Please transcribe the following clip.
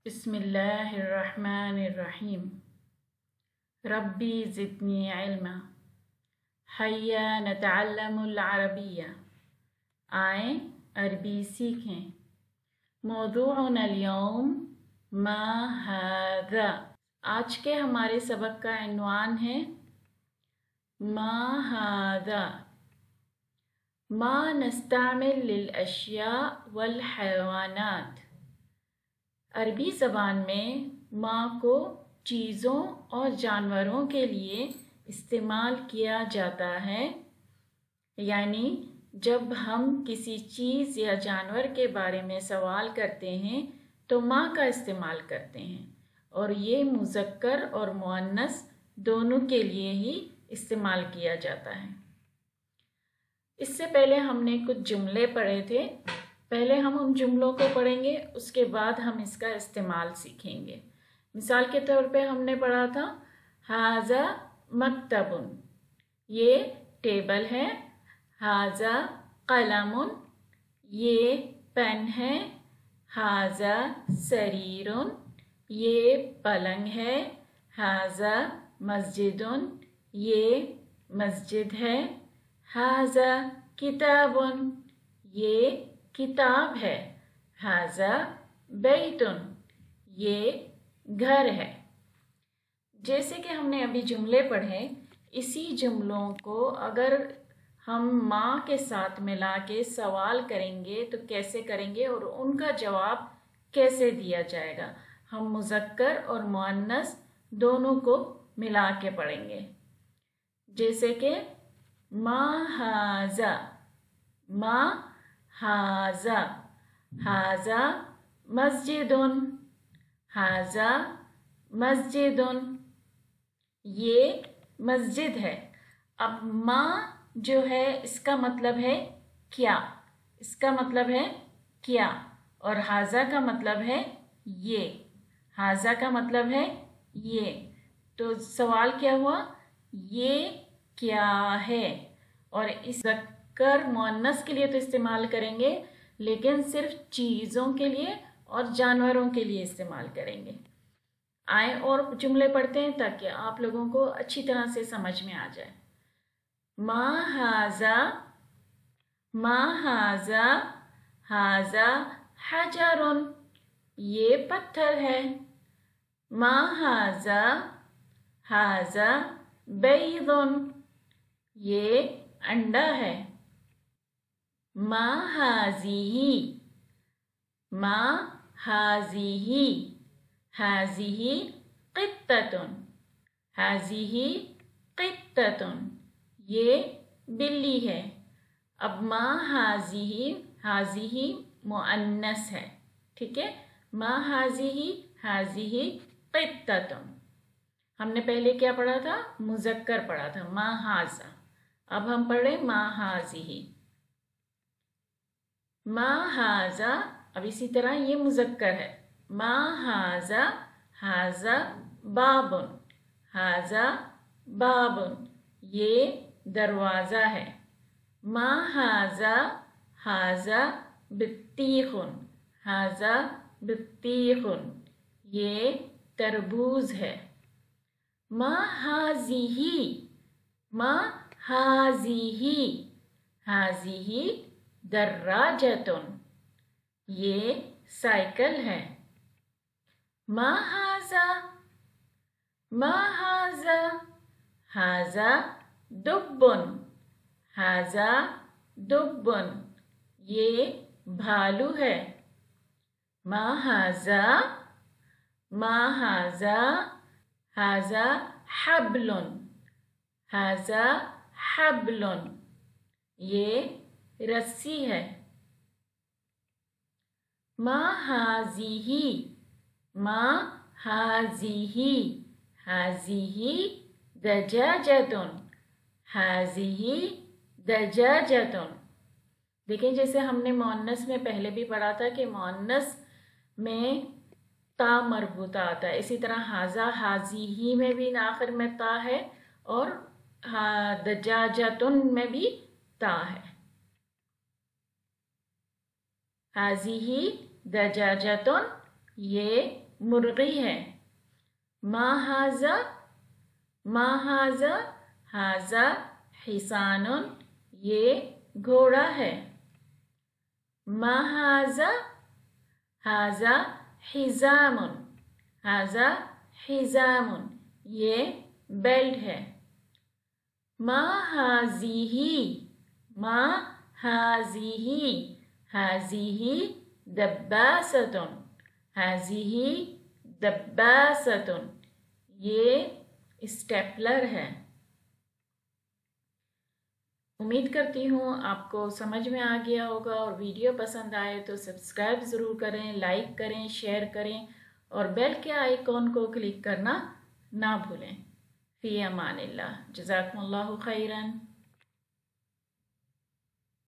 बिस्मिल्लाहिर्रहमानिर्रहीम। रब्बी ज़िदनी इल्मा। हय्या नतअल्लमुल अरबिया। आएँ अरबी सीखें। मौज़ूउनल यौम मा हाज़ा। आज के हमारे सबक का उन्वान है मा हाज़ा। मा नस्तअमिल लिल अशिया वल हयवानात। अरबी ज़बान में माँ को चीज़ों और जानवरों के लिए इस्तेमाल किया जाता है, यानी जब हम किसी चीज़ या जानवर के बारे में सवाल करते हैं तो माँ का इस्तेमाल करते हैं, और ये मुज़क्कर और मुअन्नस दोनों के लिए ही इस्तेमाल किया जाता है। इससे पहले हमने कुछ जुमले पढ़े थे। पहले हम उन जुमलों को पढ़ेंगे, उसके बाद हम इसका इस्तेमाल सीखेंगे। मिसाल के तौर पे हमने पढ़ा था हाज़ा मक्तबुन, ये टेबल है। हाज़ा कलमुन, ये पेन है। हाज़ा सरीरुन, ये पलंग है। हाज़ा मस्जिदुन, ये मस्जिद है। हाज़ा किताबुन, ये किताब है। हाज़ा बैतुन, ये घर है। जैसे कि हमने अभी जुमले पढ़े, इसी जुमलों को अगर हम माँ के साथ मिला के सवाल करेंगे तो कैसे करेंगे और उनका जवाब कैसे दिया जाएगा, हम मुज़क्कर और मुअन्नस दोनों को मिला के पढ़ेंगे। जैसे कि मा हाज़ा, मा हाज़ा। हाज़ा मस्जिदुन, हाज़ा मस्जिदुन, ये मस्जिद है। अब माँ जो है इसका मतलब है क्या, इसका मतलब है क्या, और हाज़ा का मतलब है ये। हाज़ा का मतलब है ये। तो सवाल क्या हुआ, ये क्या है। और इस मुज़क्कर मुअन्नस के लिए तो इस्तेमाल करेंगे, लेकिन सिर्फ चीज़ों के लिए और जानवरों के लिए इस्तेमाल करेंगे। आए और जुमले पढ़ते हैं ताकि आप लोगों को अच्छी तरह से समझ में आ जाए। मा हाज़ा, मा हाज़ा। हाज़ा हजरुन, ये पत्थर है। मा हाज़ा, हाज़ा बैदुन, ये अंडा है। मा हाज़िही, मा हाज़िही। हाज़िही क़ित्ततुन, हाज़िही क़ित्ततुन, ये बिल्ली है। अब मा हाज़िही, हाज़िही मुअन्नस है, ठीक है। मा हाज़िही, हाज़िही क़ित्ततुन। हमने पहले क्या पढ़ा था, मुज़क्कर पढ़ा था मा हाज़ा। अब हम पढ़े मा हाज़िही। मा हाज़ा, अब इसी तरह ये मुज़क्कर है। मा हाज़ा, हाज़ा बाबुन, हाज़ा बाबुन, ये दरवाज़ा है। मा हाज़ा, हाज़ा बित्तीख़ुन, हाज़ा बित्तीख़ुन, ये तरबूज है। मा हाज़िही, मा हाज़िही। हाज़िही दर्राजतुन, ये साइकिल है। मा हाज़ा, मा हाज़ा। हाज़ा दुब्बुन, हाज़ा दुब्बुन, ये भालू है। मा हाज़ा, मा हाज़ा। हाज़ा हब्लुन, हाज़ा हब्लुन, ये रस्सी है। मा हाज़िही, मा हाज़िही। हाज़िही दजाजतुन, हाज़िही दजाजतुन। देखें, जैसे हमने मुअन्नस में पहले भी पढ़ा था कि मुअन्नस में ता मरबूता आता है, इसी तरह हाज़ा हाज़िही में भी आखिर में ता है, और दजाजतुन में भी ता है। हाज़िही दजाजतुन, ये مرغی ہے. ما هذا ما هذا هذا حصان یہ گھوڑا ہے. ما هذا هذا حزام هذا حزام یہ بیلٹ ہے. ما هذه ما هذه هذه دباسة هذه دباسة یہ اسٹیپلر ہے. امید کرتی ہوں آپ کو سمجھ میں آ گیا ہوگا، اور ویڈیو پسند آئے تو سبسکرائب ضرور کریں، لائک کریں، شیئر کریں اور بیل کے آئیکن کو کلک کرنا نہ بھولیں. فی امان اللہ. جزاکم اللہ خیراً.